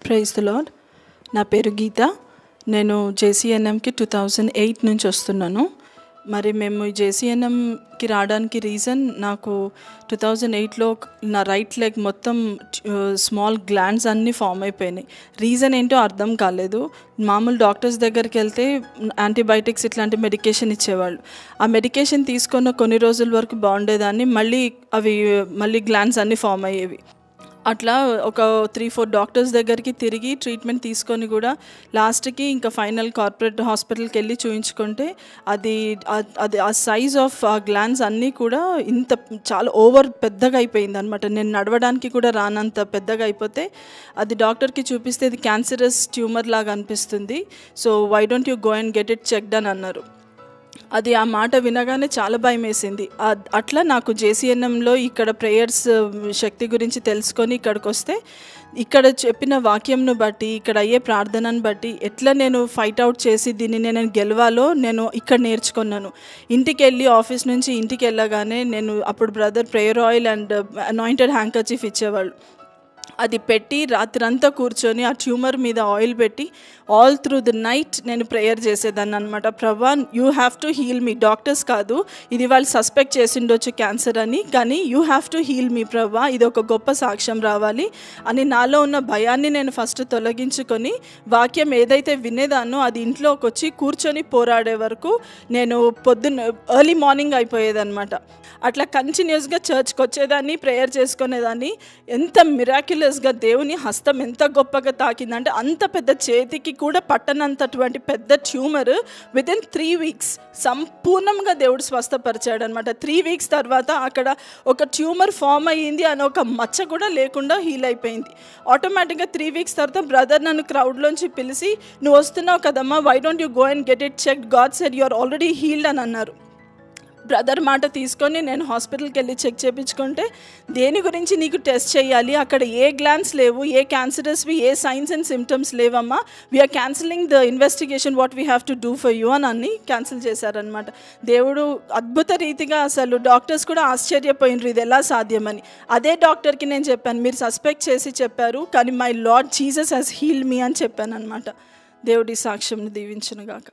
Praise the lord. నా పేరు గీత. నేను జేసీఎన్ఎంకి 2008 నుంచి వస్తున్నాను. మరి మేము జేసీఎన్ఎంకి రావడానికి రీజన్, నాకు 2008లో నా రైట్ లెగ్ మొత్తం స్మాల్ గ్లాండ్స్ అన్నీ ఫామ్ అయిపోయినాయి. రీజన్ ఏంటో అర్థం కాలేదు. మామూలు డాక్టర్స్ దగ్గరికి వెళ్తే యాంటీబయాటిక్స్ ఇట్లాంటి మెడికేషన్ ఇచ్చేవాళ్ళు. ఆ మెడికేషన్ తీసుకున్న కొన్ని రోజుల వరకు బాగుండేదాన్ని, మళ్ళీ గ్లాండ్స్ అన్నీ ఫామ్ అయ్యేవి. అట్లా ఒక 3-4 డాక్టర్స్ దగ్గరికి తిరిగి ట్రీట్మెంట్ తీసుకొని కూడా లాస్ట్కి ఇంకా ఫైనల్ కార్పొరేట్ హాస్పిటల్కి వెళ్ళి చూయించుకుంటే అది ఆ సైజ్ ఆఫ్ ఆ గ్లాండ్స్ అన్నీ కూడా చాలా ఓవర్ పెద్దగా అయిపోయింది అనమాట. నేను నడవడానికి కూడా రానంత పెద్దగా అయిపోతే అది డాక్టర్కి చూపిస్తే ఇది క్యాన్సరస్ ట్యూమర్ లాగా అనిపిస్తుంది, so why don't you go and get it checked అని అన్నారు. అది ఆ మాట వినగానే చాలా భయం వేసింది. అట్లా నాకు జేసీఎన్ఎంలో ఇక్కడ ప్రేయర్స్ శక్తి గురించి తెలుసుకొని ఇక్కడికి వస్తే, ఇక్కడ చెప్పిన వాక్యంను బట్టి, ఇక్కడ అయ్యే ప్రార్థనను బట్టి ఎట్లా నేను ఫైట్ అవుట్ చేసి దీన్ని నేను గెలవాలో నేను ఇక్కడ నేర్చుకున్నాను. ఇంటికి వెళ్ళి ఆఫీస్ నుంచి ఇంటికి వెళ్ళగానే అప్పుడు brother prayer oil and anointed handkerchief ఇచ్చేవాళ్ళు. అది పెట్టి రాత్రంతా కూర్చొని ఆ ట్యూమర్ మీద ఆయిల్ పెట్టి ఆల్ త్రూ ది నైట్ నేను ప్రేయర్ చేసేదాన్ని అనమాట. Prabha, you have to heal me. Doctors కాదు, ఇది వాళ్ళు సస్పెక్ట్ చేసిండొచ్చు క్యాన్సర్ అని, కానీ you have to heal me Prabha, ఇది ఒక గొప్ప సాక్ష్యం రావాలి అని నాలో ఉన్న భయాన్ని నేను ఫస్ట్ తొలగించుకొని వాక్యం ఏదైతే వినేదాన్నో అది ఇంట్లోకి వచ్చి కూర్చొని పోరాడే వరకు నేను పొద్దున్న ఎర్లీ మార్నింగ్ అయిపోయేదన్నమాట. అట్లా కంటిన్యూస్గా చర్చ్కి వచ్చేదాన్ని, ప్రేయర్ చేసుకునేదాన్ని. ఎంత మిరాక్యులస్గా దేవుని హస్తం ఎంత గొప్పగా తాకిందంటే, అంత పెద్ద చేతికి కూడా పట్టనంతటువంటి పెద్ద ట్యూమర్ వితిన్ 3 weeks సంపూర్ణంగా దేవుడు స్వస్థపరిచాడు అనమాట. 3 weeks తర్వాత అక్కడ ఒక ట్యూమర్ ఫామ్ అయ్యింది అని ఒక మచ్చ కూడా లేకుండా హీల్ అయిపోయింది. ఆటోమేటిక్గా 3 weeks తర్వాత బ్రదర్ నన్ను క్రౌడ్లోంచి పిలిచి, నువ్వు వస్తున్నావు కదమ్మా, why don't you go and get it check, God said you are already healed అని అన్నారు. బ్రదర్ మాట తీసుకొని నేను హాస్పిటల్కి వెళ్ళి చెక్ చేయించుకుంటే, దేని గురించి నీకు టెస్ట్ చేయాలి, అక్కడ ఏ గ్లాండ్స్ లేవు, ఏ క్యాన్సరస్వి ఏ సైన్స్ అండ్ సిమ్టమ్స్ లేవమ్మా, we're cancelling the investigation what we have to do for you అని అన్నీ క్యాన్సిల్ చేశారనమాట. దేవుడు అద్భుత రీతిగా, అసలు డాక్టర్స్ కూడా ఆశ్చర్యపోయినరు ఇది ఎలా సాధ్యమని. అదే డాక్టర్కి నేను చెప్పాను, మీరు సస్పెక్ట్ చేసి చెప్పారు కానీ my Lord Jesus has healed me అని చెప్పాను అనమాట. దేవుడి సాక్ష్యం దీవించునుగాక.